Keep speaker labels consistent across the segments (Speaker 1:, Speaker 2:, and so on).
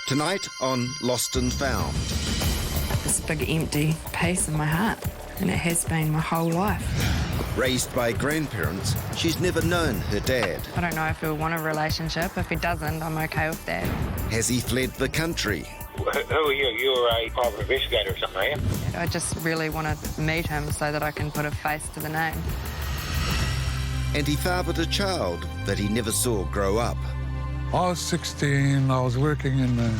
Speaker 1: Tonight on Lost and Found.
Speaker 2: This big empty place in my heart, and it has been my whole life.
Speaker 1: Raised by grandparents, she's never known her dad.
Speaker 2: I don't know if he'll want a relationship. If he doesn't, I'm okay with that.
Speaker 1: Has he fled the country?
Speaker 3: Who are you? You're a private investigator or something, are you?
Speaker 2: I just really want to meet him so that I can put a face to the name.
Speaker 1: And he fathered a child that he never saw grow up.
Speaker 4: I was 16, I was working in the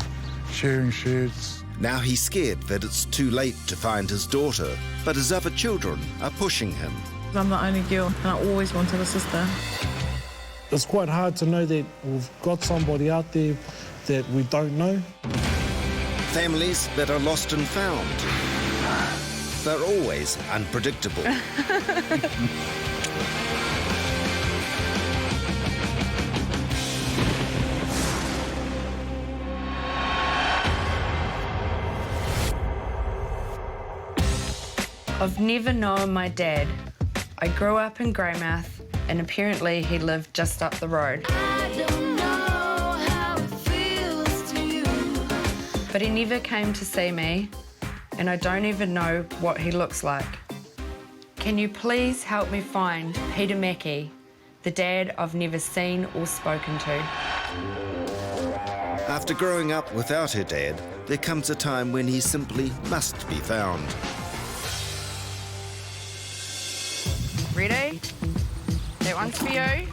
Speaker 4: shearing sheds.
Speaker 1: Now he's scared that it's too late to find his daughter, but his other children are pushing him.
Speaker 5: I'm the only girl, and I always wanted a sister.
Speaker 6: It's quite hard to know that we've got somebody out there that we don't know.
Speaker 1: Families that are lost and found. They're always unpredictable.
Speaker 2: I've never known my dad. I grew up in Greymouth, and apparently he lived just up the road.
Speaker 7: I don't know how it feels to you.
Speaker 2: But he never came to see me, and I don't even know what he looks like. Can you please help me find Peter Mackey, the dad I've never seen or spoken to?
Speaker 1: After growing up without her dad, there comes a time when he simply must be found.
Speaker 2: Ready? That one's for you.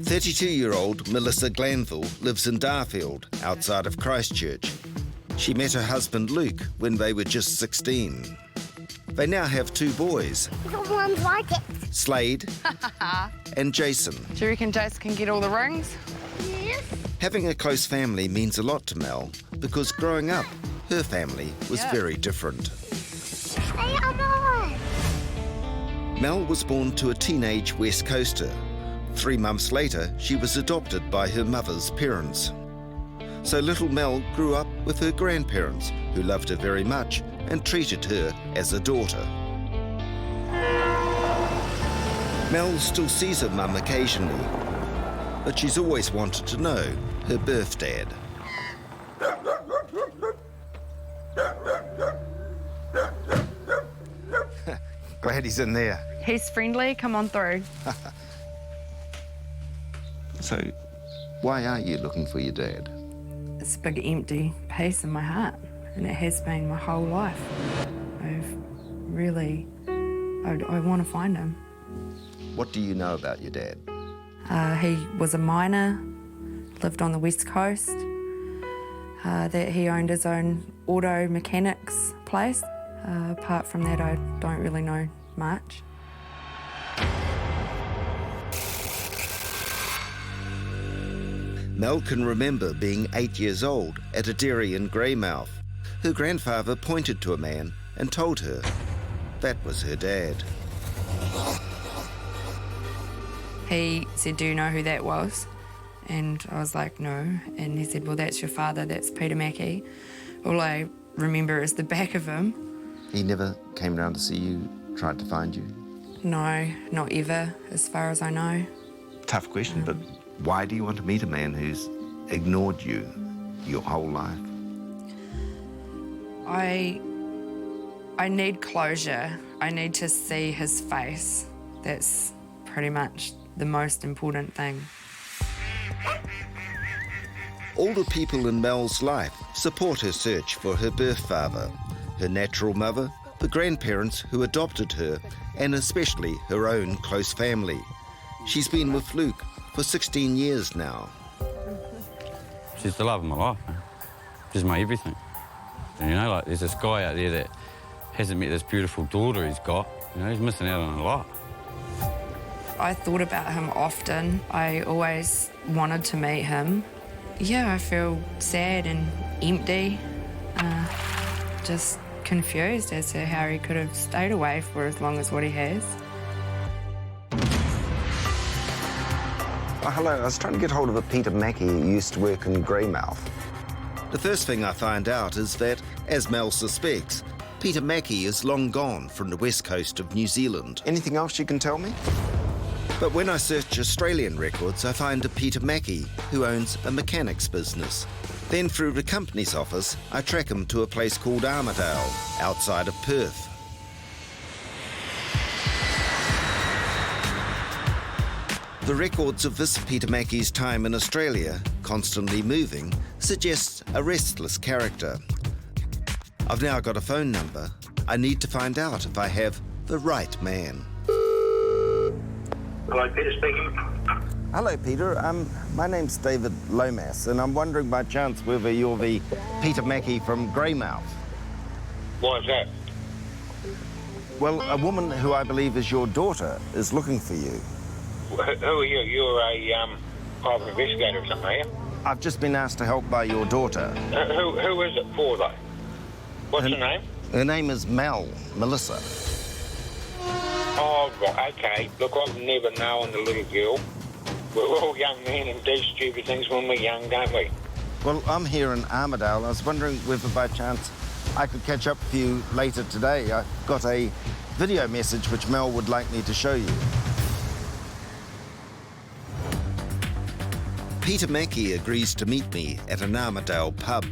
Speaker 1: 32-year-old Melissa Glanville lives in Darfield, outside of Christchurch. She met her husband Luke when they were just 16. They now have 2 boys,
Speaker 7: One's like it.
Speaker 1: Slade and Jason.
Speaker 2: Do you reckon Jace can get all the rings?
Speaker 7: Yes.
Speaker 1: Having a close family means a lot to Mel because growing up, her family was very different.
Speaker 7: Hey, I'm on.
Speaker 1: Mel was born to a teenage West Coaster. 3 months later, she was adopted by her mother's parents. So little Mel grew up with her grandparents, who loved her very much and treated her as a daughter. Mel still sees her mum occasionally, but she's always wanted to know her birth dad. Glad he's in there.
Speaker 2: He's friendly, come on through.
Speaker 1: So, why are you looking for your dad?
Speaker 2: It's a big empty place in my heart, and it has been my whole life. I want to find him.
Speaker 1: What do you know about your dad?
Speaker 2: He was a miner, lived on the West Coast, that he owned his own auto mechanics place. Apart from that, I don't really know much.
Speaker 1: Mel can remember being 8 years old at a dairy in Greymouth. Her grandfather pointed to a man and told her that was her dad.
Speaker 2: He said, "Do you know who that was?" And I was like, "No." And he said, "Well, that's your father, that's Peter Mackey." All I remember is the back of him.
Speaker 1: He never came round to see you, tried to find you?
Speaker 2: No, not ever, as far as I know.
Speaker 1: Tough question, but why do you want to meet a man who's ignored you your whole life?
Speaker 2: I need closure. I need to see his face. That's pretty much the most important thing.
Speaker 1: All the people in Mel's life support her search for her birth father, her natural mother, the grandparents who adopted her, and especially her own close family. She's been with Luke for 16 years now.
Speaker 8: She's the love of my life, man. She's my everything. And, you know, like, there's this guy out there that hasn't met this beautiful daughter he's got. You know, he's missing out on a lot.
Speaker 2: I thought about him often. I always wanted to meet him. Yeah, I feel sad and empty, just confused as to how he could have stayed away for as long as what he has.
Speaker 9: Oh, hello, I was trying to get hold of a Peter Mackey who used to work in Greymouth.
Speaker 1: The first thing I find out is that, as Mel suspects, Peter Mackey is long gone from the west coast of New Zealand.
Speaker 9: Anything else you can tell me?
Speaker 1: But when I search Australian records, I find a Peter Mackey who owns a mechanics business. Then through the company's office, I track him to a place called Armidale, outside of Perth. The records of this Peter Mackey's time in Australia, constantly moving, suggests a restless character. I've now got a phone number. I need to find out if I have the right man.
Speaker 3: Hello, Peter speaking.
Speaker 9: Hello, Peter. My name's David Lomas, and I'm wondering by chance whether you're the Peter Mackey from Greymouth.
Speaker 3: Why is that?
Speaker 9: Well, a woman who I believe is your daughter is looking for you.
Speaker 3: Who are you? You're a private investigator or something, are you?
Speaker 9: I've just been asked to help by your daughter.
Speaker 3: Who is it for, though? What's her name?
Speaker 9: Her name is Melissa.
Speaker 3: Oh, right, okay. Look, I've never known the little girl. We're all young men and do stupid things when we're young, don't we?
Speaker 9: Well, I'm here in Armidale. I was wondering whether by chance I could catch up with you later today. I got a video message which Mel would like me to show you.
Speaker 1: Peter Mackey agrees to meet me at an Armidale pub,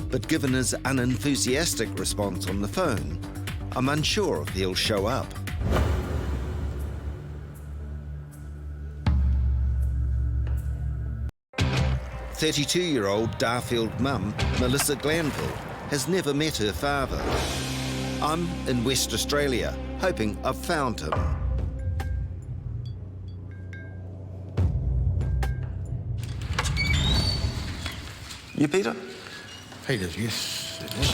Speaker 1: but given his unenthusiastic response on the phone, I'm unsure if he'll show up. "32-year-old Darfield mum, Melissa Glanville, has never met her father. I'm in West Australia, hoping I've found him.
Speaker 9: You, Peter?
Speaker 10: Peters, yes, it is.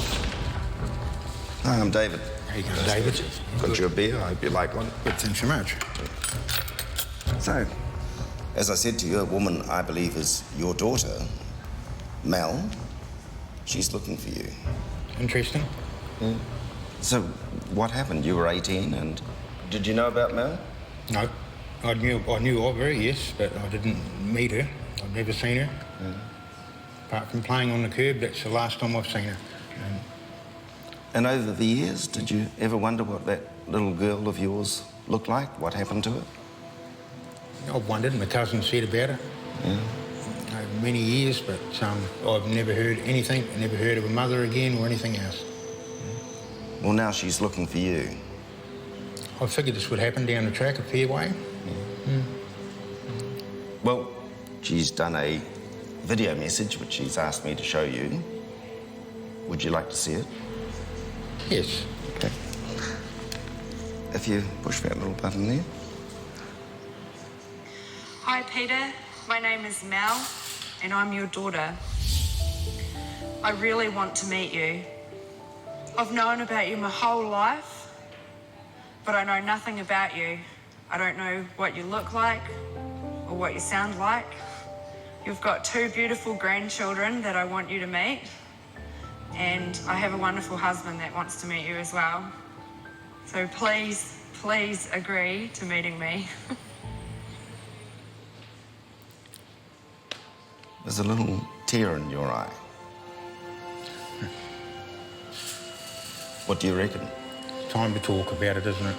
Speaker 9: Hi, I'm David.
Speaker 10: How you going, David?
Speaker 9: Got you a beer. I hope you like one.
Speaker 10: Good, thanks so much.
Speaker 9: So, as I said to you, a woman I believe is your daughter, Mel. She's looking for you.
Speaker 10: Interesting.
Speaker 9: So, what happened? You were 18, and did you know about Mel?
Speaker 10: No, I knew of her, yes, but I didn't meet her. I've never seen her. Apart from playing on the curb, that's the last time I've seen her.
Speaker 9: And over the years, did you ever wonder what that little girl of yours looked like? What happened to her?
Speaker 10: I've wondered. My cousin said about her. Over many years, but I've never heard anything. Never heard of a mother again or anything else.
Speaker 9: Well, now she's looking for you.
Speaker 10: I figured this would happen down the track a fair way.
Speaker 9: Well, she's done a video message which she's asked me to show you. Would you like to see it?
Speaker 10: Yes.
Speaker 9: Okay. If you push that little button there.
Speaker 2: Hi, Peter. My name is Mel, and I'm your daughter. I really want to meet you. I've known about you my whole life, but I know nothing about you. I don't know what you look like or what you sound like. You've got 2 beautiful grandchildren that I want you to meet, and I have a wonderful husband that wants to meet you as well. So please, please agree to meeting me.
Speaker 9: There's a little tear in your eye. What do you reckon?
Speaker 10: Time to talk about it, isn't it?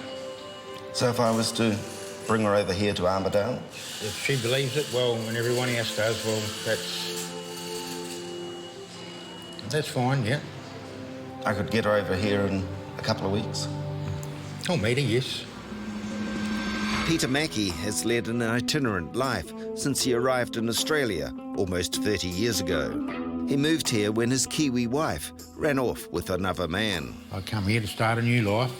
Speaker 9: So if I was to bring her over here to Armidale?
Speaker 10: If she believes it, well, and everyone else does, well, that's fine, yeah.
Speaker 9: I could get her over here in a couple of weeks.
Speaker 10: I'll meet her, yes.
Speaker 1: Peter Mackey has led an itinerant life since he arrived in Australia almost 30 years ago. He moved here when his Kiwi wife ran off with another man.
Speaker 10: I come here to start a new life.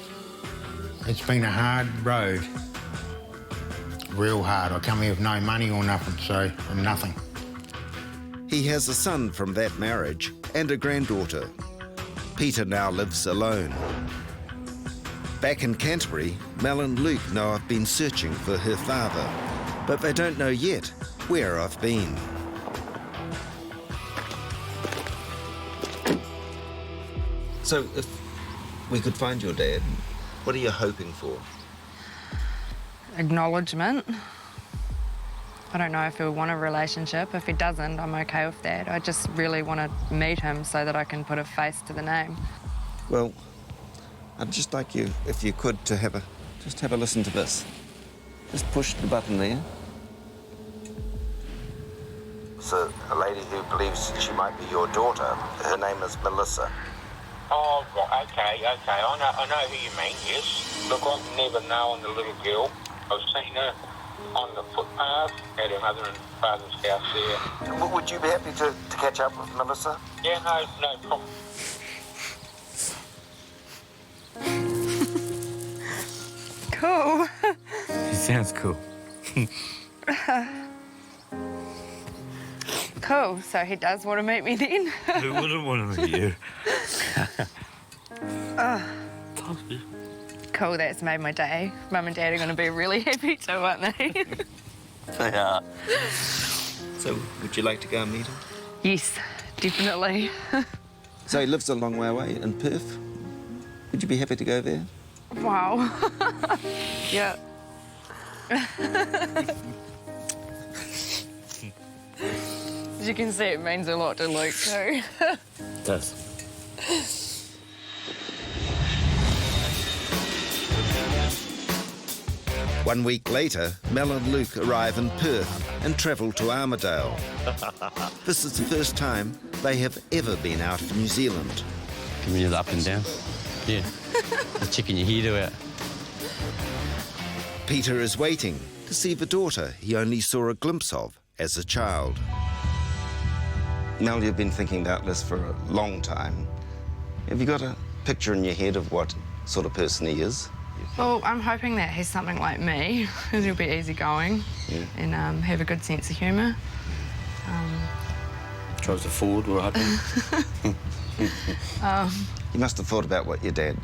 Speaker 10: It's been a hard road. Real hard. I come here with no money or nothing, so I'm nothing.
Speaker 1: He has a son from that marriage and a granddaughter. Peter now lives alone. Back in Canterbury, Mel and Luke know I've been searching for her father, but they don't know yet where I've been. So if we could find your dad, what are you hoping for?
Speaker 2: Acknowledgement. I don't know if he'll want a relationship. If he doesn't, I'm okay with that. I just really want to meet him so that I can put a face to the name.
Speaker 1: Well, I'd just like you, if you could, to just have a listen to this.
Speaker 9: Just push the button there. So, a lady who believes she might be your daughter. Her name is Melissa.
Speaker 3: Oh, right, okay. I know who you mean, yes. Look, I've never known the little girl. I've seen her on the footpath at her mother and father's house there.
Speaker 9: Would you be happy to catch up with Melissa?
Speaker 3: Yeah, no problem.
Speaker 2: Cool.
Speaker 8: He sounds cool.
Speaker 2: Cool, so he does want to meet me then?
Speaker 8: Who wouldn't want to meet you?
Speaker 2: Cool, that's made my day. Mum and Dad are going to be really happy too, aren't they?
Speaker 9: They are. So, would you like to go and meet him?
Speaker 2: Yes, definitely.
Speaker 9: So he lives a long way away in Perth. Would you be happy to go there?
Speaker 2: Wow. Yeah. As you can see, it means a lot to Luke too.
Speaker 8: It does.
Speaker 1: 1 week later, Mel and Luke arrive in Perth and travel to Armidale. This is the first time they have ever been out of New Zealand.
Speaker 8: Give me the up and down. Yeah. The chicken your hair out.
Speaker 1: Peter is waiting to see the daughter he only saw a glimpse of as a child.
Speaker 9: Mel, you've been thinking about this for a long time. Have you got a picture in your head of what sort of person he is?
Speaker 2: Well, I'm hoping that he's something like me, because he'll be easygoing and have a good sense of humour.
Speaker 8: Drives a Ford, we're hoping.
Speaker 9: You must have thought about what your dad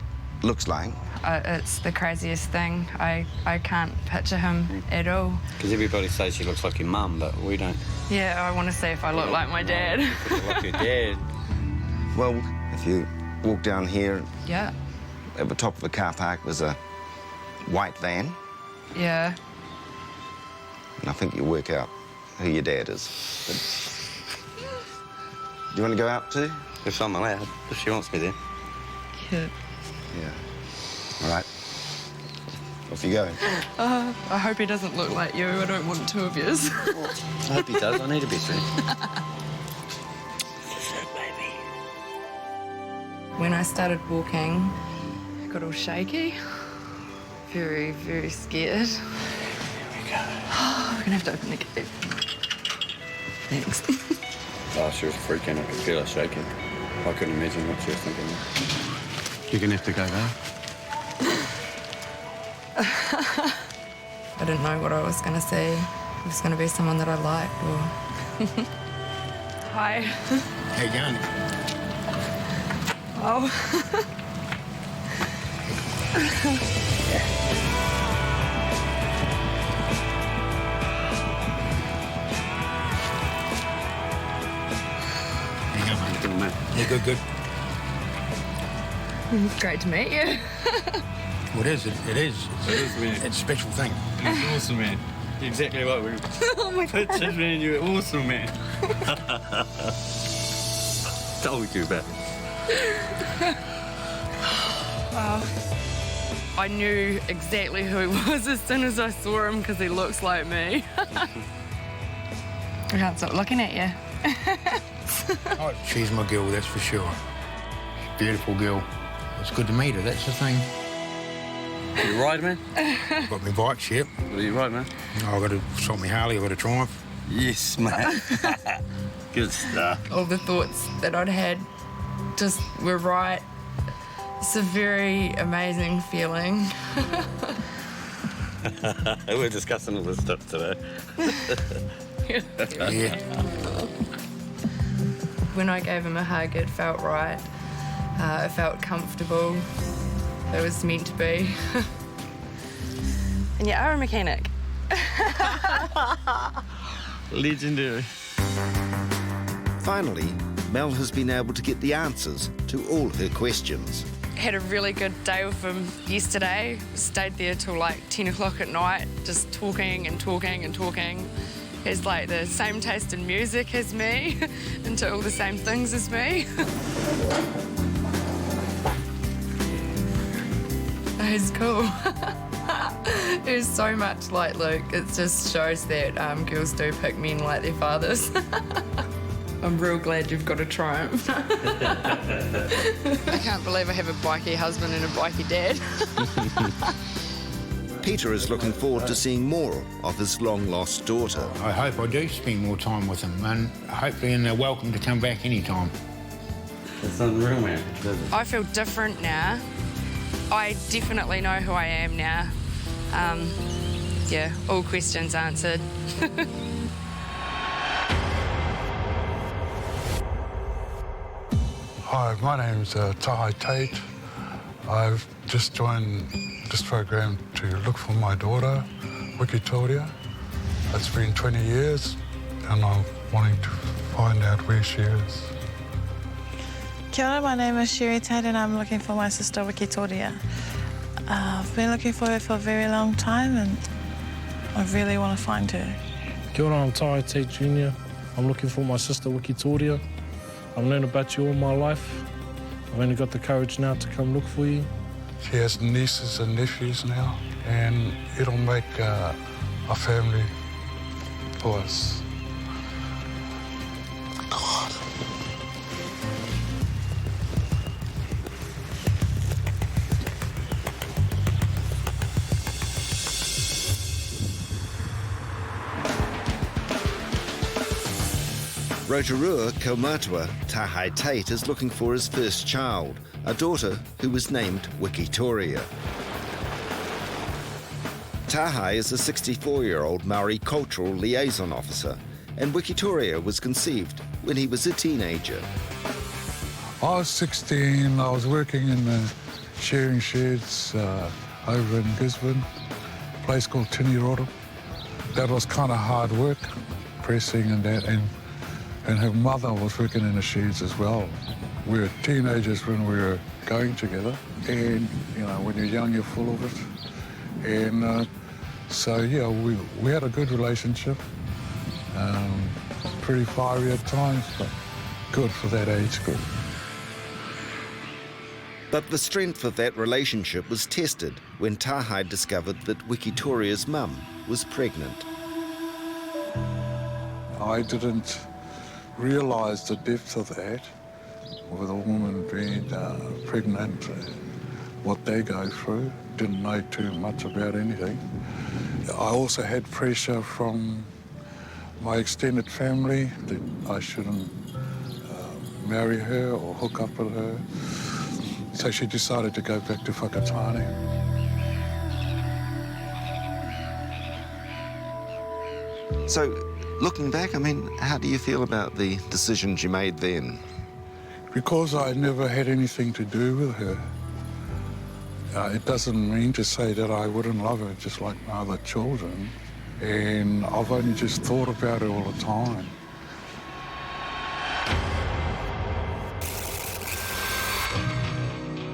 Speaker 9: looks like.
Speaker 2: It's the craziest thing. I can't picture him at all.
Speaker 8: Because everybody says she looks like your mum, but we don't.
Speaker 2: Yeah, I want to see if I look like my dad.
Speaker 8: Look like your dad.
Speaker 9: Well, if you walk down here,
Speaker 2: Yeah,
Speaker 9: at the top of the car park was a white van,
Speaker 2: yeah.
Speaker 9: and I think you'll work out who your dad is. But... Do you want to go out too?
Speaker 8: If I'm allowed, if she wants me there.
Speaker 2: Yeah.
Speaker 9: Yeah. All right. Off you go.
Speaker 2: I hope he doesn't look like you. I don't want two of yous.
Speaker 8: I hope he does. I need a best friend.
Speaker 2: When I started walking, I got all shaky. Very, very scared. Here we go. We're gonna have to open the gate. Thanks.
Speaker 8: Oh, she was freaking. I could feel her shaking. I couldn't imagine what she was thinking. You're gonna have to go there.
Speaker 2: I didn't know what I was gonna see. It was gonna be someone that I liked or... Hi.
Speaker 10: How you going?
Speaker 2: Oh.
Speaker 10: Yeah, good.
Speaker 2: Great to meet you.
Speaker 10: Well, it is. It is,
Speaker 8: man.
Speaker 10: It's a special thing.
Speaker 8: It's awesome, man. Exactly like we
Speaker 2: Oh my God.
Speaker 8: pictured, man. You're awesome, man. Told you about it.
Speaker 2: Wow. I knew exactly who he was as soon as I saw him because he looks like me. I can't stop looking at you.
Speaker 10: Oh, she's my girl, that's for sure. Beautiful girl. It's good to meet her, that's the thing.
Speaker 8: You ride, man?
Speaker 10: Got my bike, yep.
Speaker 8: What do you ride, man?
Speaker 10: Oh, I've got to sort my Harley, I've got to Triumph.
Speaker 8: Yes, mate. Good stuff.
Speaker 2: All the thoughts that I'd had just were right. It's a very amazing feeling.
Speaker 8: We're discussing all this stuff today.
Speaker 10: Yeah.
Speaker 2: When I gave him a hug, it felt right. It felt comfortable. It was meant to be. And you are a mechanic.
Speaker 8: Legendary.
Speaker 1: Finally, Mel has been able to get the answers to all her questions.
Speaker 2: Had a really good day with him yesterday. Stayed there till like 10 o'clock at night, just talking and talking and talking. He's like the same taste in music as me, into all the same things as me. He's cool. Who's so much like Luke. It just shows that girls do pick men like their fathers. I'm real glad you've got a triumph. I can't believe I have a bikey husband and a bikey dad.
Speaker 1: Peter is looking forward to seeing more of his long-lost daughter.
Speaker 10: I hope I do spend more time with them, and hopefully they're welcome to come back anytime.
Speaker 8: It's unreal, man.
Speaker 2: I feel different now. I definitely know who I am now. Yeah, all questions answered.
Speaker 4: Hi, my name's Tahai Tate. I've just joined this program to look for my daughter, Victoria. It's been 20 years and I'm wanting to find out where she is.
Speaker 5: Kia ora, my name is Sherry Tate and I'm looking for my sister Victoria. I've been looking for her for a very long time and I really want to find her.
Speaker 6: Kia ora, I'm Tahai Tate Jr. I'm looking for my sister Victoria. I've known about you all my life. I've only got the courage now to come look for you.
Speaker 4: She has nieces and nephews now, and it'll make a family for us. God.
Speaker 1: Rotorua Kaumatua Tahai Tate is looking for his first child, a daughter who was named Victoria. Tahai is a 64-year-old Maori cultural liaison officer, and Victoria was conceived when he was a teenager.
Speaker 4: I was 16, I was working in the sharing sheds over in Gisborne, a place called Tiniroro. That was kind of hard work, pressing and that, and her mother was working in the sheds as well. We were teenagers when we were going together, and you know, when you're young, you're full of it. And so yeah, we had a good relationship. Pretty fiery at times, but good for that age group.
Speaker 1: But the strength of that relationship was tested when Tahai discovered that Victoria's mum was pregnant.
Speaker 4: I didn't realise the depth of that, with a woman being pregnant, what they go through. Didn't know too much about anything. I also had pressure from my extended family that I shouldn't marry her or hook up with her. So she decided to go back to Whakatane.
Speaker 1: So, looking back, I mean, how do you feel about the decisions you made then?
Speaker 4: Because I never had anything to do with her, it doesn't mean to say that I wouldn't love her just like my other children. And I've only just thought about her all the time.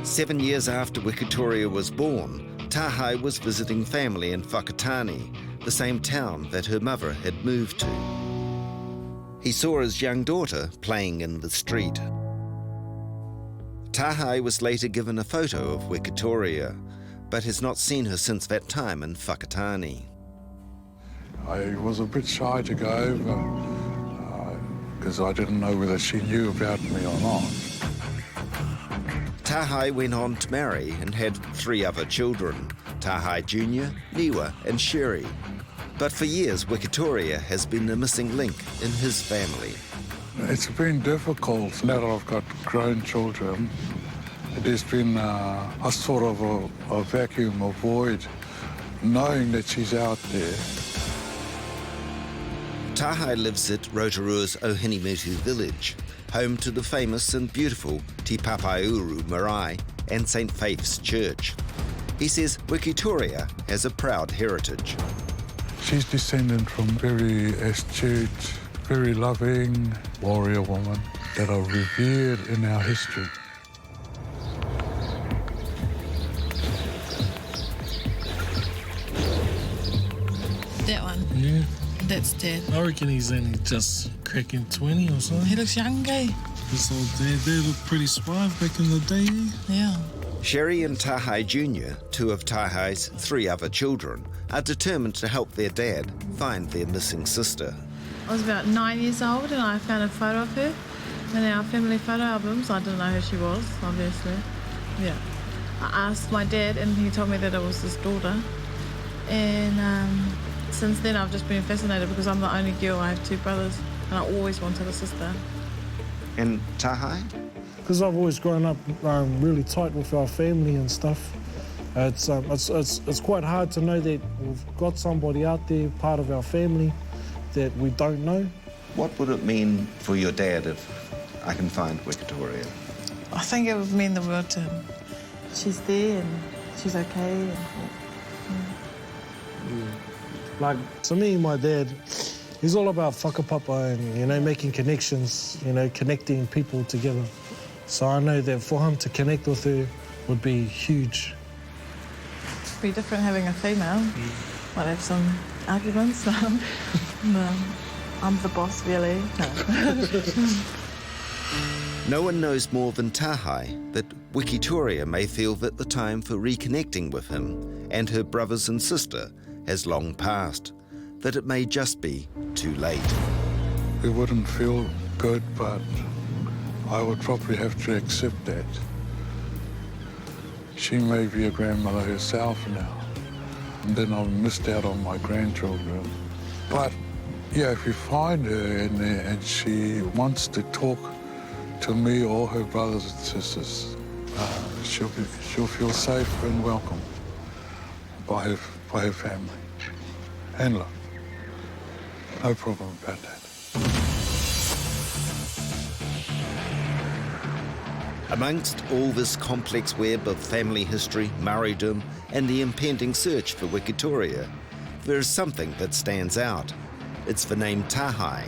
Speaker 1: Seven years after Victoria was born, Tahai was visiting family in Whakatane, the same town that her mother had moved to. He saw his young daughter playing in the street. Tahai was later given a photo of Victoria, but has not seen her since that time in Whakatane.
Speaker 4: I was a bit shy to go over because I didn't know whether she knew about me or not.
Speaker 1: Tahai went on to marry and had 3 other children, Tahai Jr., Niwa and Sherry. But for years, Victoria has been the missing link in his family.
Speaker 4: It's been difficult now that I've got grown children. There's been a sort of a vacuum, a void, knowing that she's out there.
Speaker 1: Tahai lives at Rotorua's Ohinimutu village, home to the famous and beautiful Te Papaiuru Marae and St. Faith's Church. He says Victoria has a proud heritage.
Speaker 4: She's descended from very astute, very loving warrior woman that are revered in our history.
Speaker 5: That one?
Speaker 11: Yeah.
Speaker 5: That's Dad.
Speaker 11: I reckon he's only just cracking 20 or something.
Speaker 5: He looks young, eh?
Speaker 11: His old dad, they looked pretty suave back in the day.
Speaker 5: Yeah.
Speaker 1: Sherry and Tahai Jr., 2 of Tahai's 3 other children, are determined to help their dad find their missing sister.
Speaker 5: I was about 9 years old and I found a photo of her in our family photo albums. I didn't know who she was, obviously. Yeah. I asked my dad and he told me that it was his daughter. And since then I've just been fascinated because I'm the only girl. I have 2 brothers and I always wanted a sister.
Speaker 9: And Tahai?
Speaker 6: Because I've always grown up really tight with our family and stuff. It's quite hard to know that we've got somebody out there, part of our family, that we don't know.
Speaker 9: What would it mean for your dad if I can find Victoria?
Speaker 5: I think it would mean the world to him. She's there and she's okay.
Speaker 6: Like, to me, my dad, he's all about whakapapa and, you know, making connections, you know, connecting people together. So I know that for him to connect with her would be huge.
Speaker 5: It'd be different having a female. Might have some arguments. No, I'm the boss, really. No.
Speaker 1: No one knows more than Tahai that Wikitoria may feel that the time for reconnecting with him and her brothers and sister has long passed, that it may just be too late.
Speaker 4: It wouldn't feel good, but I would probably have to accept that. She may be a grandmother herself now, and then I've missed out on my grandchildren. But yeah, if you find her in there and she wants to talk to me or her brothers and sisters, she'll feel safe and welcome by her family and love. No problem about that.
Speaker 1: Amongst all this complex web of family history, maraedom, and the impending search for Wikitoria, there is something that stands out. It's the name Tahai.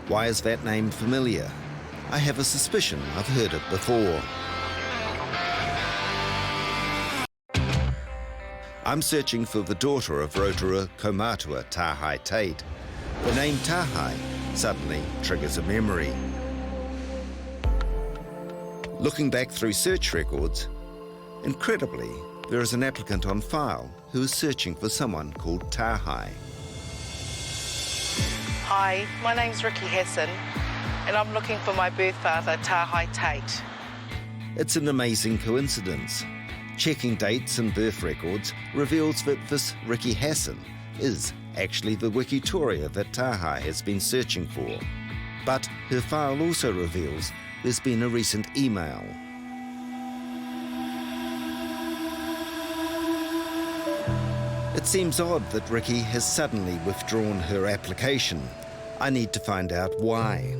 Speaker 1: Why is that name familiar? I have a suspicion I've heard it before. I'm searching for the daughter of Rotorua Kaumatua Tahai Tate. The name Tahai suddenly triggers a memory. Looking back through search records, incredibly, there is an applicant on file who is searching for someone called Tahai.
Speaker 12: Hi, my name's Ricky Hassan, and I'm looking for my birth father, Tahai Tate.
Speaker 1: It's an amazing coincidence. Checking dates and birth records reveals that this Ricky Hassan is actually the Wikitoria that Tahai has been searching for. But her file also reveals there's been a recent email. It seems odd that Ricky has suddenly withdrawn her application. I need to find out why.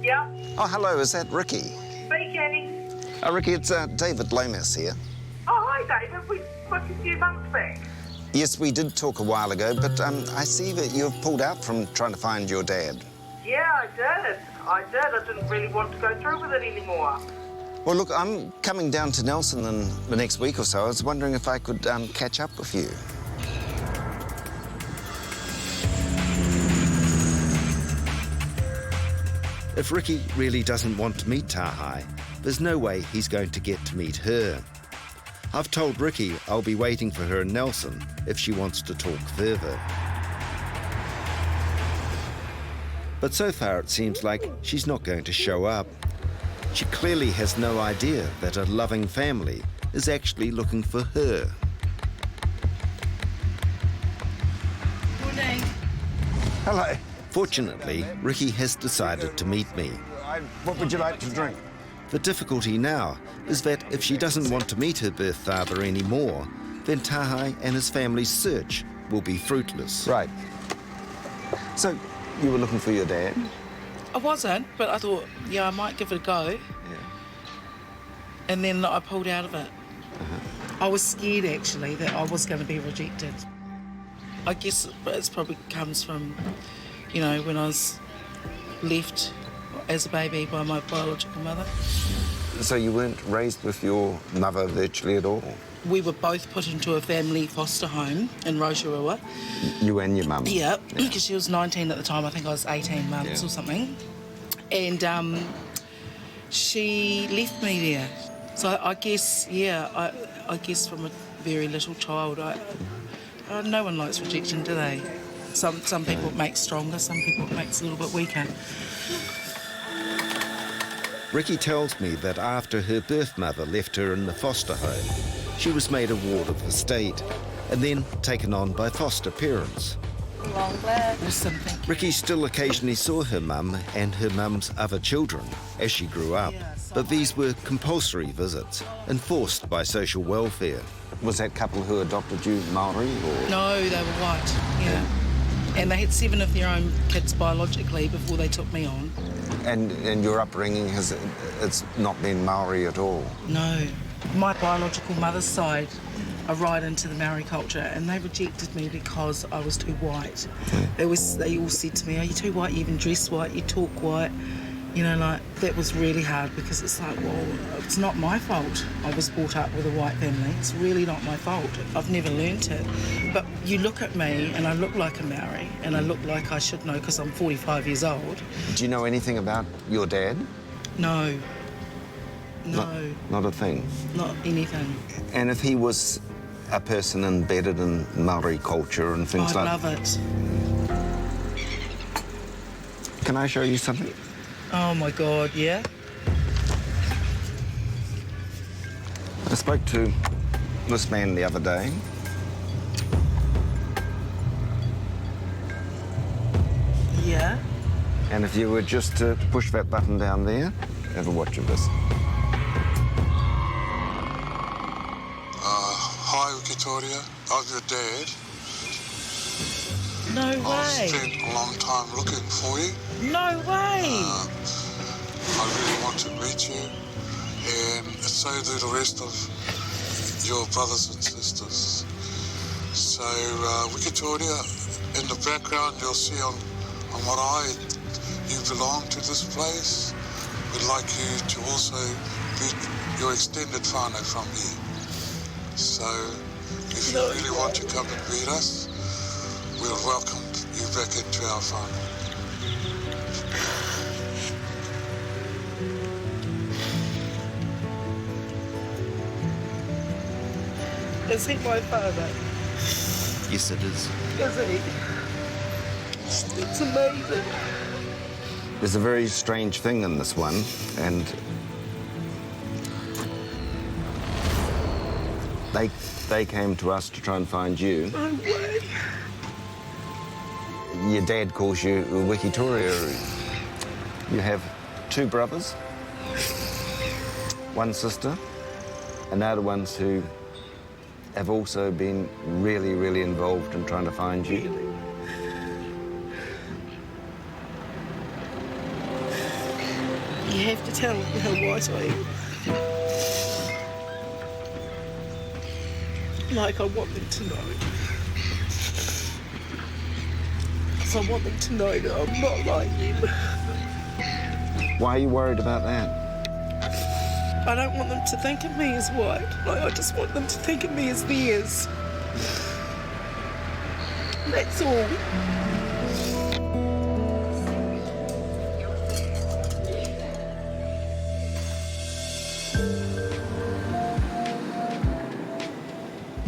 Speaker 13: Yeah,
Speaker 9: Oh, hello, is that Ricky?
Speaker 13: speaking.
Speaker 9: Ricky, it's David Lomas here.
Speaker 13: Oh, hi, David. We spoke a few months back.
Speaker 9: Yes, we did talk a while ago, but I see that you've pulled out from trying to find your dad.
Speaker 13: Yeah, I did. I didn't really want to go through with it anymore.
Speaker 9: Well, look, I'm coming down to Nelson in the next week or so. I was wondering if I could catch up with you.
Speaker 1: If Ricky really doesn't want to meet Tahai, there's no way he's going to get to meet her. I've told Ricky I'll be waiting for her in Nelson if she wants to talk further. But so far it seems like she's not going to show up. She clearly has no idea that a loving family is actually looking for her.
Speaker 5: Morning.
Speaker 9: Hello.
Speaker 1: Fortunately, Ricky has decided to meet me.
Speaker 9: What would you like to drink?
Speaker 1: The difficulty now is that if she doesn't want to meet her birth father anymore, then Tahai and his family's search will be fruitless.
Speaker 9: Right. So, you were looking for your dad?
Speaker 12: I wasn't, but I thought, yeah, I might give it a go.
Speaker 9: Yeah.
Speaker 12: And then I pulled out of it. I was scared, actually, that I was going to be rejected. I guess it probably comes from, you know, when I was left as a baby by my biological mother.
Speaker 9: So you weren't raised with your mother virtually at all?
Speaker 12: We were both put into a family foster home in Rotorua.
Speaker 9: You and your mum?
Speaker 12: Yeah, because she was 19 at the time. I think I was 18 months or something. And she left me there. So I guess, yeah, I guess from a very little child. No one likes rejection, do they? Some people it makes stronger, some people it makes a little bit weaker.
Speaker 1: Ricky tells me that after her birth mother left her in the foster home, she was made a ward of the state and then taken on by foster parents.
Speaker 12: Awesome, thank you.
Speaker 1: Ricky still occasionally saw her mum and her mum's other children as she grew up, but these were compulsory visits, enforced by social welfare.
Speaker 9: Was that couple who adopted you Maori or...?
Speaker 12: No, they were white, yeah. And they had 7 of their own kids biologically before they took me on.
Speaker 9: And your upbringing, it's not been Maori at all?
Speaker 12: No. My biological mother's side are right into the Maori culture, and they rejected me because I was too white. They all said to me, "Are you too white? You even dress white, you talk white." You know, like, that was really hard because it's like, well, it's not my fault I was brought up with a white family. It's really not my fault. I've never learnt it. But you look at me and I look like a Maori and I look like I should know because I'm 45 years old.
Speaker 9: Do you know anything about your dad?
Speaker 12: No. No.
Speaker 9: Not a thing?
Speaker 12: Not anything.
Speaker 9: And if he was a person embedded in Maori culture and things
Speaker 12: I'd
Speaker 9: like...
Speaker 12: love it.
Speaker 9: Can I show you something?
Speaker 12: Oh my God, yeah?
Speaker 9: I spoke to this man the other day.
Speaker 12: Yeah?
Speaker 9: And if you were just to push that button down there, have a watch of this.
Speaker 4: Hi, Victoria. I'm your dad.
Speaker 12: No
Speaker 4: I've
Speaker 12: way.
Speaker 4: spent a long time looking for you.
Speaker 12: No way.
Speaker 4: I really want to meet you, and so do the rest of your brothers and sisters. So, Victoria, in the background you'll see on marae, you belong to this place. We'd like you to also meet your extended whānau from here. So, if you really want to come and meet us, we'll welcome you back into our whānau.
Speaker 12: Is he my father?
Speaker 1: Yes, it is.
Speaker 12: Is he? It's amazing.
Speaker 9: There's a very strange thing in this one, and they came to us to try and find you.
Speaker 12: No way.
Speaker 9: Your dad calls you Wikitoria. You have 2 brothers, 1 sister, and they're the ones who have also been really, really involved in trying to find you.
Speaker 12: You have to tell them how white I am. Like, I want them to know. Because I want them to know that I'm not like them.
Speaker 9: Why are you worried about that?
Speaker 12: I don't want them to think of me as white. Like, I just want them to think of me as theirs. That's all.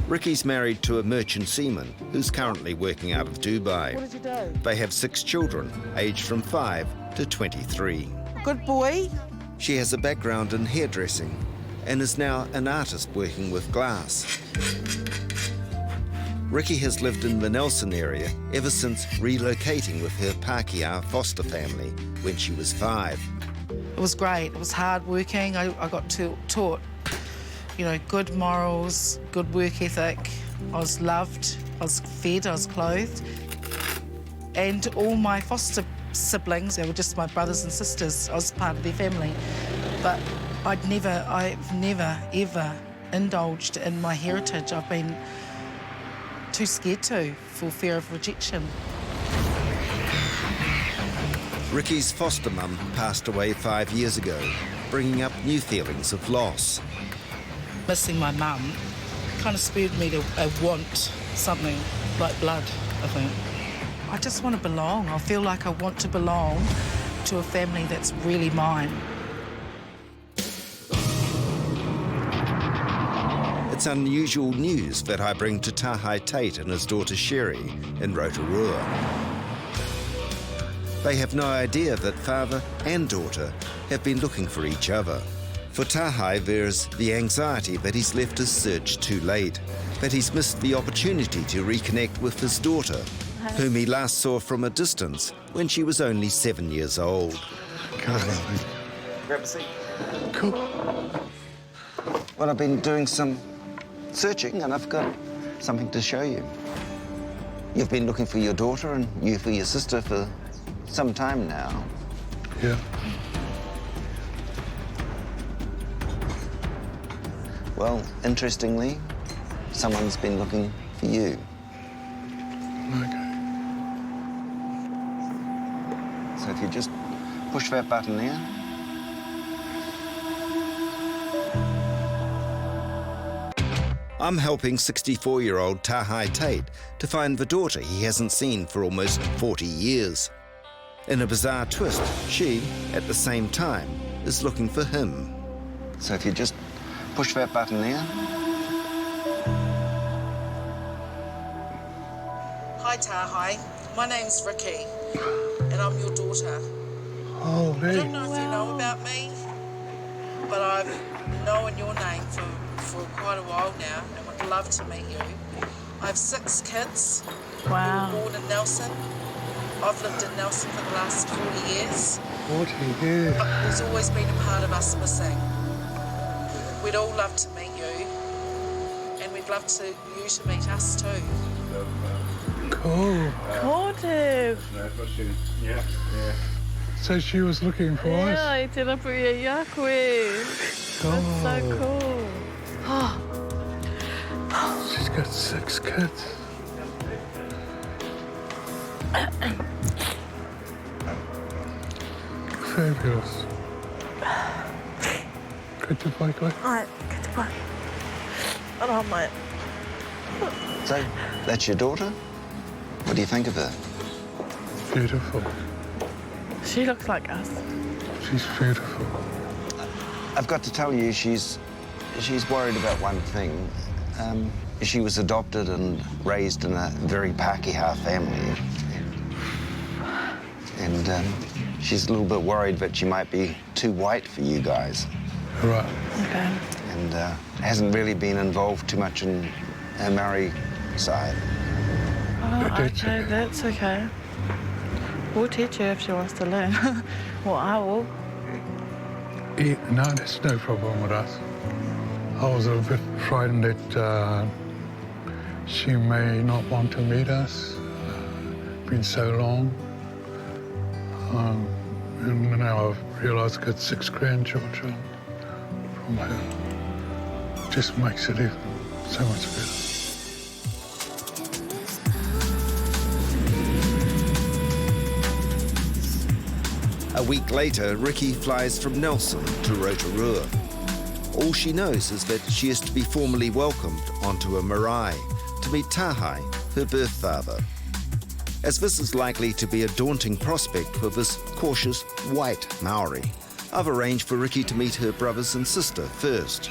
Speaker 1: Ricky's married to a merchant seaman who's currently working out of Dubai.
Speaker 12: What did you do?
Speaker 1: They have 6 children, aged from 5 to 23.
Speaker 12: Good boy.
Speaker 1: She has a background in hairdressing and is now an artist working with glass. Ricky has lived in the Nelson area ever since relocating with her Pākehā foster family when she was 5.
Speaker 12: It was great. It was hard working. I got taught, you know, good morals, good work ethic. I was loved, I was fed, I was clothed. And all my foster siblings, they were just my brothers and sisters. I was part of their family. But I've never, ever indulged in my heritage. I've been too scared to, for fear of rejection.
Speaker 1: Ricky's foster mum passed away 5 years ago, bringing up new feelings of loss.
Speaker 12: Missing my mum kind of spurred me to want something like blood, I think. I just want to belong. I feel like I want to belong to a family that's really mine.
Speaker 1: It's unusual news that I bring to Tahai Tate and his daughter Sherry in Rotorua. They have no idea that father and daughter have been looking for each other. For Tahai, there's the anxiety that he's left his search too late, that he's missed the opportunity to reconnect with his daughter, whom he last saw from a distance when she was only 7 years old.
Speaker 9: Grab a seat.
Speaker 4: Cool.
Speaker 9: Well, I've been doing some searching and I've got something to show you. You've been looking for your daughter and you for your sister for some time now.
Speaker 4: Yeah.
Speaker 9: Well, interestingly, someone's been looking for you.
Speaker 4: Okay.
Speaker 9: So if you just push that button there.
Speaker 1: I'm helping 64-year-old Tahai Tate to find the daughter he hasn't seen for almost 40 years. In a bizarre twist, she, at the same time, is looking for him.
Speaker 9: So if you just push that button there.
Speaker 12: Hi, Tahai. My name's Ricky, and I'm your daughter.
Speaker 4: Oh,
Speaker 12: I don't know if you know about me, but I've known your name for quite a while now, and would love to meet you. I have 6 kids.
Speaker 5: Wow.
Speaker 12: Who were born in Nelson. I've lived in Nelson for the last 40 years.
Speaker 4: 40 years.
Speaker 12: But there's always been a part of us missing. We'd all love to meet you, and we'd love you to meet us too.
Speaker 4: Cool.
Speaker 5: Supportive.
Speaker 10: Yeah.
Speaker 4: So she was looking for us?
Speaker 5: Yeah, I tēnā pui e ia koe. That's so cool.
Speaker 4: She's got 6 kids. Fabulous. Good to play, Clay.
Speaker 5: Ai, que te pai. Ara mai.
Speaker 9: So, that's your daughter? What do you think of her?
Speaker 4: Beautiful.
Speaker 5: She looks like us.
Speaker 4: She's beautiful.
Speaker 9: I've got to tell you, she's worried about one thing. She was adopted and raised in a very Pākehā family. And she's a little bit worried that she might be too white for you guys.
Speaker 4: Right.
Speaker 5: Okay.
Speaker 9: And hasn't really been involved too much in her marae side.
Speaker 5: Oh,
Speaker 4: That's
Speaker 5: okay,
Speaker 4: okay.
Speaker 5: that's okay. We'll teach her if she wants to learn. Well, I will.
Speaker 4: Yeah, no, there's no problem with us. I was a bit frightened that she may not want to meet us. Been so long. And now I've realised I've got 6 grandchildren from her. Just makes it even so much better.
Speaker 1: A week later, Ricky flies from Nelson to Rotorua. All she knows is that she is to be formally welcomed onto a marae to meet Tahai, her birth father. As this is likely to be a daunting prospect for this cautious, white Maori, I've arranged for Ricky to meet her brothers and sister first.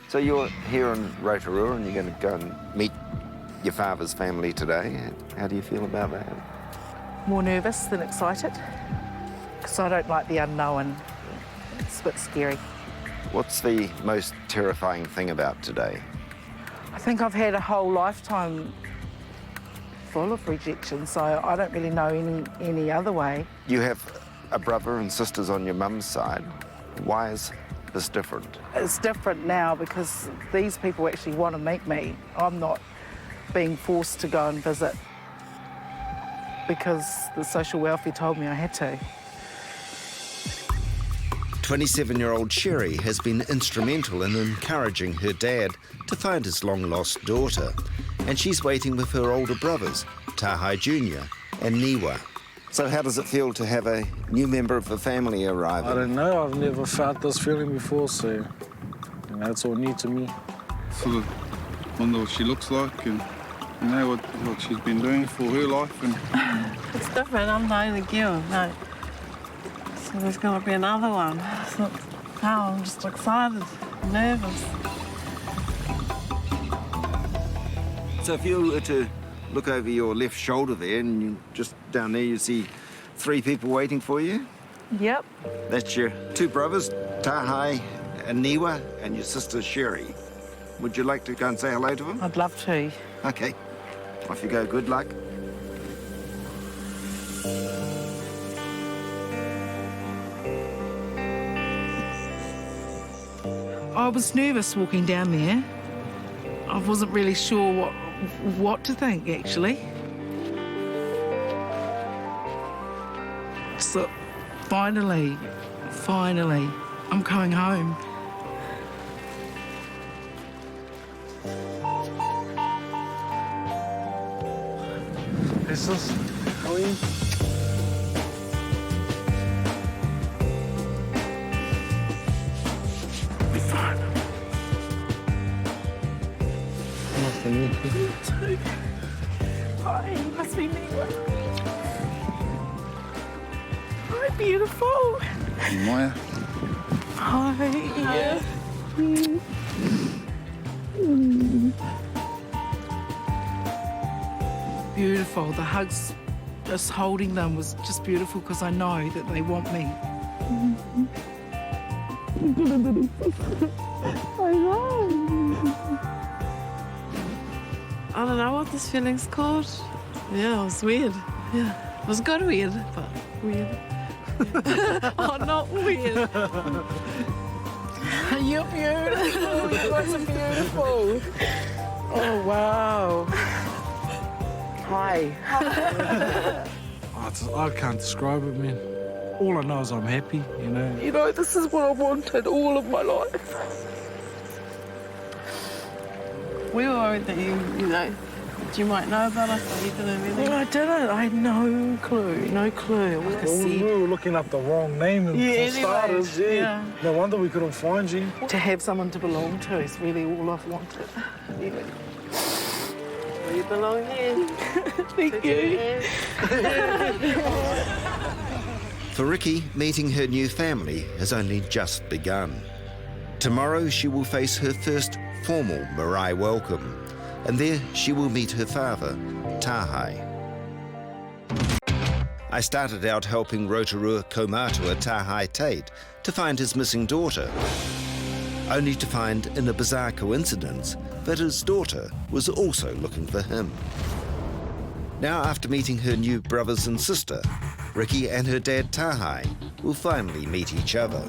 Speaker 9: So you're here in Rotorua and you're going to go and meet your father's family today. How do you feel about that?
Speaker 12: More nervous than excited, because I don't like the unknown. It's a bit scary.
Speaker 9: What's the most terrifying thing about today?
Speaker 12: I think I've had a whole lifetime full of rejection, so I don't really know any other way.
Speaker 9: You have a brother and sisters on your mum's side. Why is this different?
Speaker 12: It's different now because these people actually want to meet me. I'm not being forced to go and visit because the social welfare told me I had to.
Speaker 1: 27-year-old Sherry has been instrumental in encouraging her dad to find his long-lost daughter, and she's waiting with her older brothers, Tahai Jr. and Niwa.
Speaker 9: So how does it feel to have a new member of the family arrive?
Speaker 6: I don't know. I've never felt this feeling before, so it's all new to me.
Speaker 14: Sort of wonder what she looks like and what she's been doing for her life. And
Speaker 5: It's different. I'm the only girl. No. So there's going to be another one. I'm just excited, nervous.
Speaker 1: So if you were to look over your left shoulder there, and you, just down there you see 3 people waiting for you.
Speaker 12: Yep.
Speaker 1: That's your 2 brothers, Tahai and Niwa, and your sister Sherry. Would you like to go and say hello to them?
Speaker 12: I'd love to.
Speaker 1: Okay. Off you go. Good luck.
Speaker 12: I was nervous walking down there. I wasn't really sure what to think, actually. So, finally, I'm going home.
Speaker 6: Hey, sis. How are you?
Speaker 12: Be fine.
Speaker 6: Nice to meet you.
Speaker 12: Hi, you must be Niwa. Hi, beautiful.
Speaker 14: Maya.
Speaker 12: Hi. Yeah. Beautiful. The hugs, just holding them was just beautiful because I know that they want me.
Speaker 5: I know. I don't know what this feeling's called. Yeah, it was weird. Yeah, it was good weird, but weird. Oh, not weird. You're beautiful. You guys are beautiful. Oh, wow. Hi.
Speaker 6: I can't describe it, man. All I know is I'm happy, you know.
Speaker 12: You know, this is what I wanted all of my life.
Speaker 5: We were worried that you know, you might know about us, but you didn't know anything.
Speaker 12: I didn't. I had no clue. No clue. Like I
Speaker 6: We
Speaker 12: said,
Speaker 6: were looking up the wrong name for starters. Yeah. No wonder we couldn't find you.
Speaker 12: to have someone to belong to is really all I've wanted. Really.
Speaker 5: Well, you belong here.
Speaker 12: Thank you.
Speaker 1: For Ricky, meeting her new family has only just begun. Tomorrow she will face her first formal marae welcome, and there she will meet her father, Tahai. I started out helping Rotorua Kaumatua Tahai Tate to find his missing daughter, only to find in a bizarre coincidence that his daughter was also looking for him. Now, after meeting her new brothers and sister, Ricky and her dad Tahai will finally meet each other.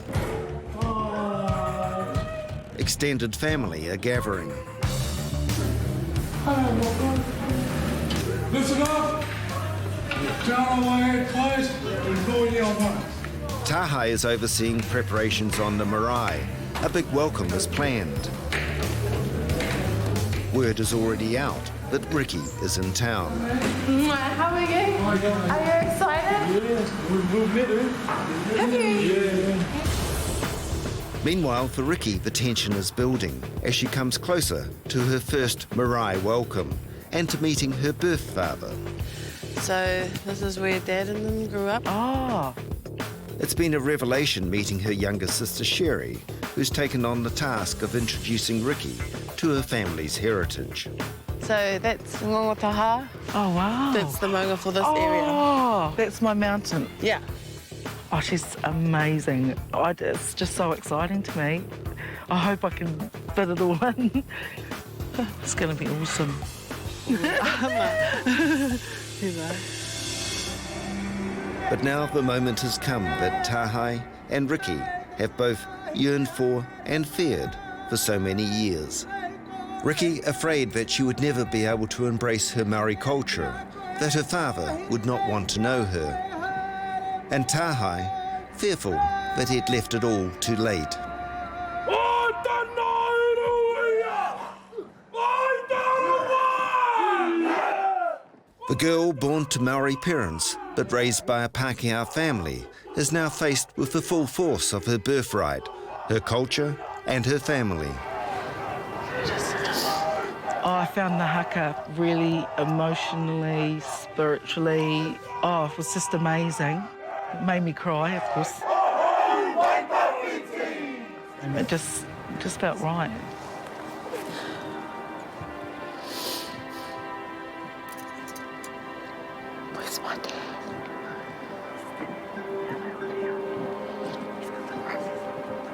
Speaker 1: Extended family are gathering.
Speaker 4: Listen up! Down on my head, please. We're calling you on one.
Speaker 1: Tahai is overseeing preparations on the marae. A big welcome is planned. Word is already out that Ricky is in town.
Speaker 5: How are you? Are you excited?
Speaker 6: Yeah, we've met her.
Speaker 5: Have you?
Speaker 6: Yeah.
Speaker 1: Meanwhile, for Ricky, the tension is building as she comes closer to her first marae welcome and to meeting her birth father.
Speaker 5: So, this is where Dad and them grew up?
Speaker 12: Oh.
Speaker 1: It's been a revelation meeting her younger sister Sherry, who's taken on the task of introducing Ricky to her family's heritage.
Speaker 5: So, that's Ngongo Tahai.
Speaker 12: Oh, wow.
Speaker 5: That's the maunga for this
Speaker 12: Oh, that's my mountain.
Speaker 5: area. Yeah.
Speaker 12: Oh, she's amazing. It's just so exciting to me. I hope I can fit it all in. It's going to be awesome.
Speaker 5: You know.
Speaker 1: But now the moment has come that Tahai and Ricky have both yearned for and feared for so many years. Ricky afraid that she would never be able to embrace her Maori culture, that her father would not want to know her. And Tahai fearful that he'd left it all too late. The girl, born to Maori parents but raised by a Pākehā family, is now faced with the full force of her birthright, her culture and her family.
Speaker 12: Oh, I found the haka really emotionally, spiritually. Oh, it was just amazing. It made me cry, of course. And it just felt right.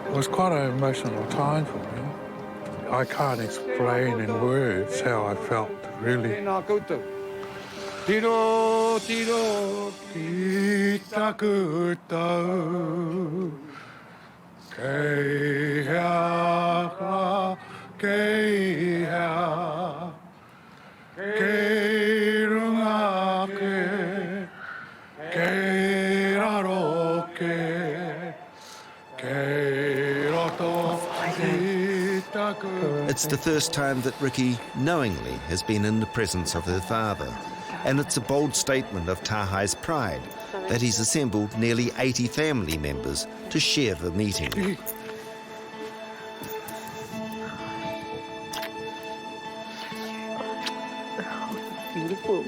Speaker 4: It was quite an emotional time for me. I can't explain in words how I felt, really. Tiro, tiro, kita kutau. Kei hea, kei hea. Kei runga ke, kei raro ke, kei roto kita kutau.
Speaker 1: It's the first time that Ricky knowingly has been in the presence of her father. And it's a bold statement of Tahai's pride that he's assembled nearly 80 family members to share the meeting.
Speaker 13: Beautiful.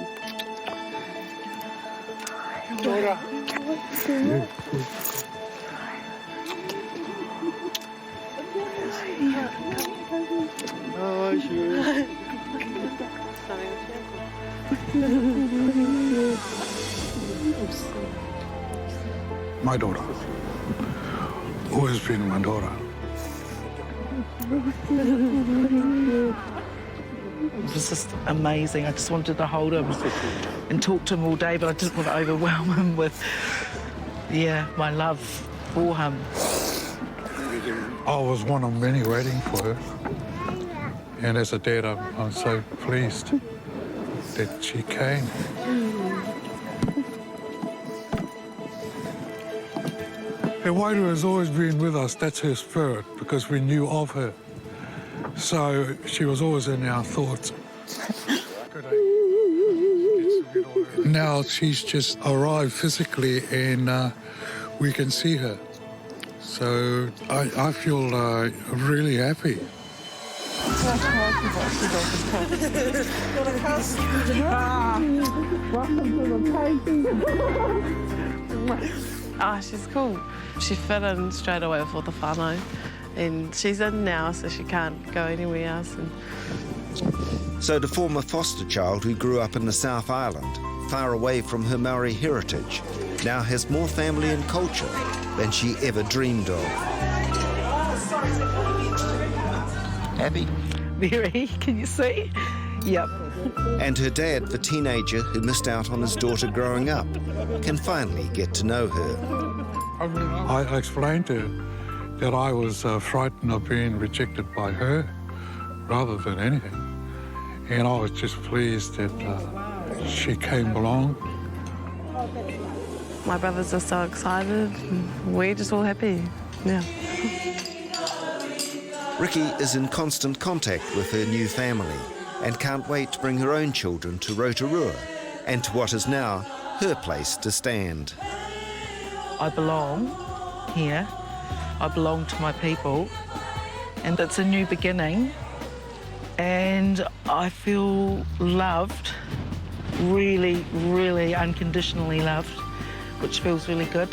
Speaker 4: My daughter. Always been my daughter.
Speaker 12: It was just amazing. I just wanted to hold him and talk to him all day, but I didn't want to overwhelm him with, my love for him.
Speaker 4: I was one of many waiting for her. And as a dad, I'm so pleased that she came. Her waiter has always been with us. That's her spirit, because we knew of her. So she was always in our thoughts. Now she's just arrived physically and we can see her. So I feel really happy.
Speaker 15: Oh, she's cool. She fit in straight away with all the whānau. And she's in now, so she can't go anywhere else.
Speaker 1: So the former foster child who grew up in the South Island, far away from her Maori heritage, now has more family and culture than she ever dreamed of.
Speaker 9: Happy?
Speaker 12: Very, can you see? Yep.
Speaker 1: And her dad, the teenager who missed out on his daughter growing up, can finally get to know her.
Speaker 4: I explained to her that I was frightened of being rejected by her rather than anything. And I was just pleased that she came along.
Speaker 15: My brothers are so excited. We're just all happy. Yeah.
Speaker 1: Ricky is in constant contact with her new family and can't wait to bring her own children to Rotorua and to what is now her place to stand.
Speaker 12: I belong here. I belong to my people, and it's a new beginning, and I feel loved, really, really unconditionally loved, which feels really good.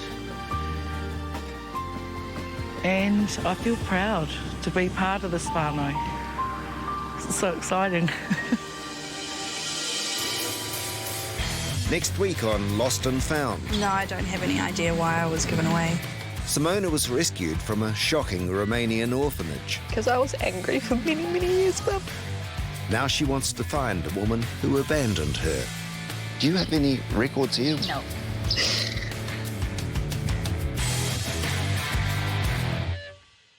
Speaker 12: And I feel proud to be part of this whānau. It's so exciting.
Speaker 1: Next week on Lost and Found.
Speaker 16: No, I don't have any idea why I was given away.
Speaker 1: Simona was rescued from a shocking Romanian orphanage.
Speaker 16: Because I was angry for many, many years, Mum.
Speaker 1: Now she wants to find the woman who abandoned her.
Speaker 9: Do you have any records here?
Speaker 16: No.